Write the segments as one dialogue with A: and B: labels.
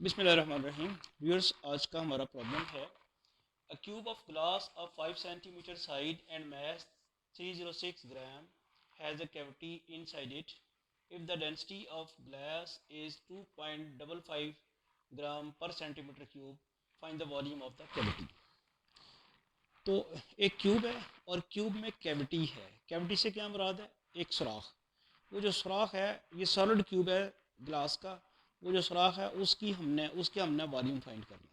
A: बिस्मिल्लाहिर्रहमानिर्रहीम। व्यूअर्स, आज का हमारा प्रॉब्लम है अ cube of glass of 5 centimetre side and mass 306 gram has a cavity inside it if the density of glass is 2.55 ग्राम पर centimetre cube, find the volume of the cavity। तो एक cube है और cube में cavity है। Cavity से क्या मुराद है? एक सुराख। वो जो सुराख है, ये सॉलिड क्यूब है ग्लास का। वो जो सुराख है उसके हमने वॉल्यूम फाइंड करना है।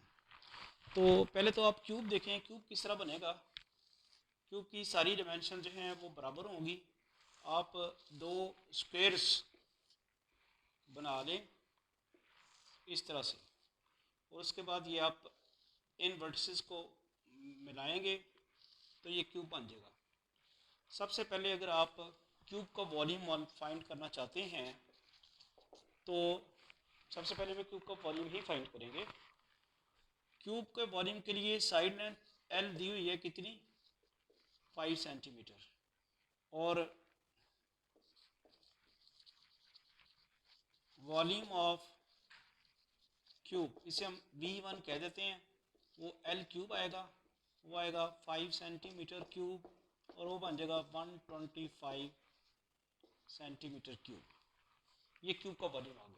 A: तो पहले तो आप क्यूब देखें, क्यूब किस तरह बनेगा। क्यूब की सारी डिमेंशन जो हैं वो बराबर होंगी। आप दो स्क्वेयर्स बना लें इस तरह से, और उसके बाद ये आप इन वर्टिसेस को मिलाएंगे तो ये क्यूब बन जाएगा। सबसे पहले अगर आप क्यूब का वॉल्यूम फाइंड करना चाहते हैं तो सबसे पहले मैं क्यूब का वॉल्यूम ही फाइंड करेंगे। क्यूब के वॉल्यूम के लिए साइड लेंथ एल दी हुई है कितनी? 5 सेंटीमीटर। और वॉल्यूम ऑफ क्यूब, इसे हम V1 कह देते हैं, वो एल क्यूब आएगा। वो आएगा 5 सेंटीमीटर क्यूब और वो बन जाएगा 125 सेंटीमीटर क्यूब। ये क्यूब का वॉल्यूम आ गया।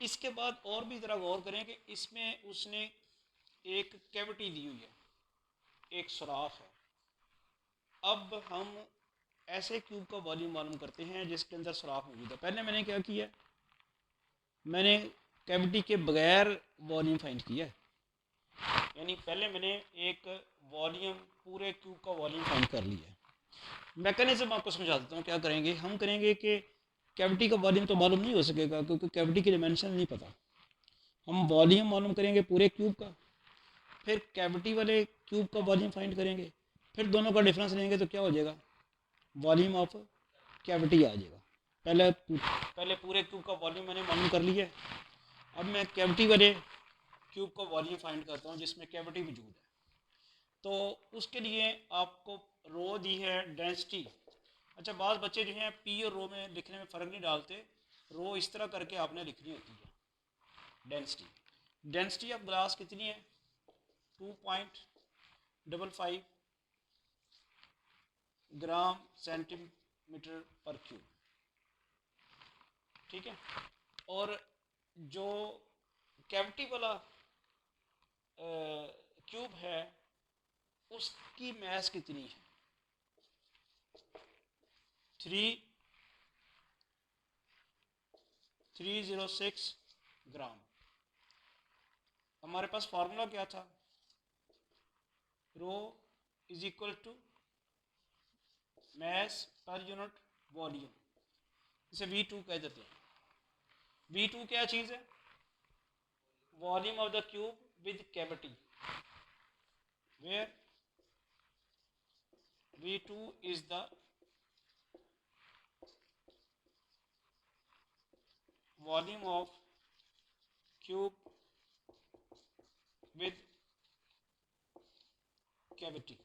A: इसके बाद और भी ज़रा गौर करें कि इसमें उसने एक कैविटी दी हुई है, एक सुराख है। अब हम ऐसे क्यूब का वॉल्यूम मालूम करते हैं जिसके अंदर सुराख मौजूद है। पहले मैंने क्या किया, मैंने कैविटी के बगैर वॉल्यूम फाइंड किया। यानी पहले मैंने एक वॉल्यूम, पूरे क्यूब का वॉल्यूम फाइंड कर लिया। मैकेनिज्म आपको समझा देता हूँ क्या करेंगे। हम करेंगे कि कैविटी का वॉल्यूम तो मालूम नहीं हो सकेगा क्योंकि कैविटी की डिमेंशन नहीं पता। हम वॉल्यूम मालूम करेंगे पूरे क्यूब का, फिर कैविटी वाले क्यूब का वॉल्यूम फाइंड करेंगे, फिर दोनों का डिफरेंस लेंगे तो क्या हो जाएगा? वॉल्यूम ऑफ कैविटी आ जाएगा। पहले पूरे क्यूब का वॉल्यूम मैंने मालूम कर लिया। अब मैं कैविटी वाले क्यूब का वॉल्यूम फाइंड करता हूँ जिसमें कैविटी मौजूद है। तो उसके लिए आपको रो दी है डेंसिटी। अच्छा, बाज़ बच्चे जो हैं पी और रो में लिखने में फ़र्क नहीं डालते। रो इस तरह करके आपने लिखनी होती है। डेंसिटी ऑफ ग्लास कितनी है? 2.55 ग्राम सेंटीमीटर पर क्यूब। ठीक है। और जो कैविटी वाला क्यूब है उसकी मैस कितनी है? 306 ग्राम। हमारे पास फार्मूला क्या था? Rho is equal to mass per unit volume. इसे V2 कह देते हैं। V2 क्या चीज़ है? Volume of the cube with cavity, where V2 is the volume of cube with cavity।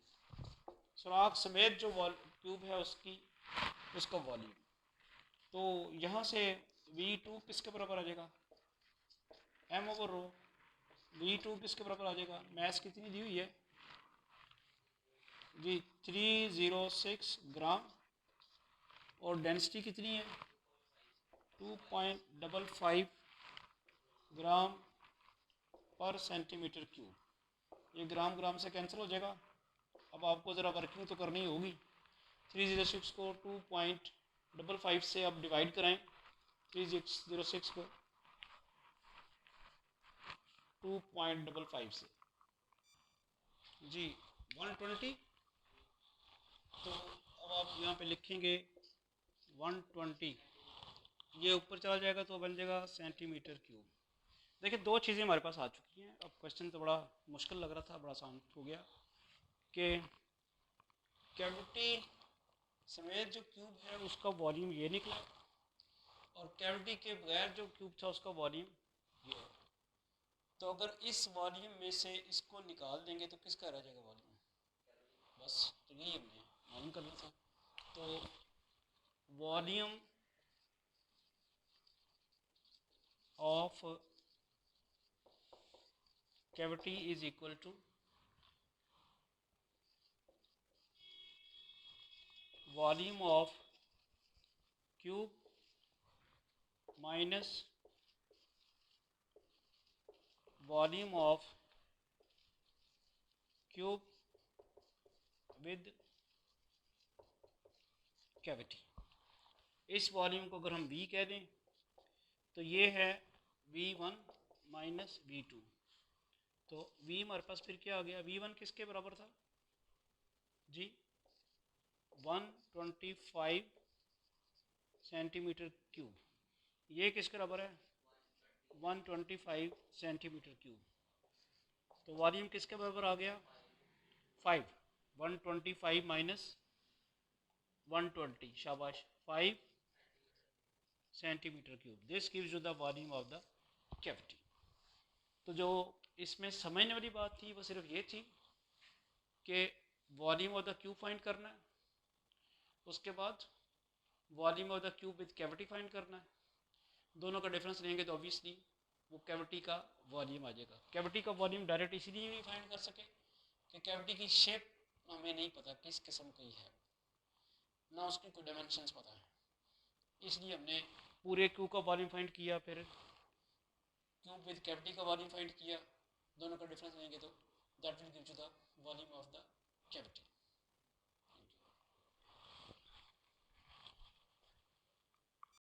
A: सुराख समेत जो क्यूब है उसका वॉल्यूम। तो यहाँ से V2 किसके बराबर आ जाएगा? M ओवर रो। V2 किसके बराबर आ जाएगा? मैस कितनी दी हुई है जी? 306 ग्राम। और डेंसिटी कितनी है? 2.55 ग्राम पर सेंटीमीटर क्यूब। ये ग्राम ग्राम से कैंसिल हो जाएगा। अब आपको ज़रा वर्किंग तो करनी होगी। 306 को 2.55 से आप डिवाइड कराएं। 306 को 2.55 से जी 120। तो अब आप यहाँ पे लिखेंगे 120, ये ऊपर चला जाएगा तो बन जाएगा सेंटीमीटर क्यूब। देखिए, दो चीज़ें हमारे पास आ चुकी हैं। अब क्वेश्चन तो बड़ा मुश्किल लग रहा था, बड़ा आसान हो गया कि कैविटी समेत जो क्यूब है उसका वॉल्यूम ये निकला और कैविटी के बगैर जो क्यूब था उसका वॉल्यूम ये है। तो अगर इस वॉल्यूम में से इसको निकाल देंगे तो किसका रह जाएगा वॉल्यूम? बस, तो यही हमने मालूम करना था। तो volume of cavity is equal to volume of cube minus volume of cube with cavity। इस वॉल्यूम को अगर हम V कह दें तो ये है V1 माइनस V2, तो V हमारे पास फिर क्या आ गया, V1 किसके बराबर था जी, 125 सेंटीमीटर क्यूब, ये किसके बराबर है 125 सेंटीमीटर क्यूब, तो वॉल्यूम किसके बराबर आ गया 5, 125 माइनस 120, शाबाश 5 centimetre cube, this gives you the volume of the cavity. तो जो इसमें समझने वाली बात थी वो सिर्फ ये थी कि volume of the cube find करना है, उसके बाद volume of the cube with cavity find करना है, दोनों का डिफरेंस लेंगे तो ऑब्वियसली वो कैविटी का वॉल्यूम आ जाएगा। कैविटी का वॉल्यूम डायरेक्ट इसीलिए भी फाइंड कर सके कि कैविटी की शेप हमें नहीं पता किस किस्म की है, ना उसकी कोई डायमेंशंस पता है, इसलिए हमने पूरे क्यूब का वॉल्यूम फाइंड किया, फिर क्यूब विद कैविटी का वॉल्यूम फाइंड किया, दोनों का डिफरेंस लेंगे तो that will give you the volume of the cavity.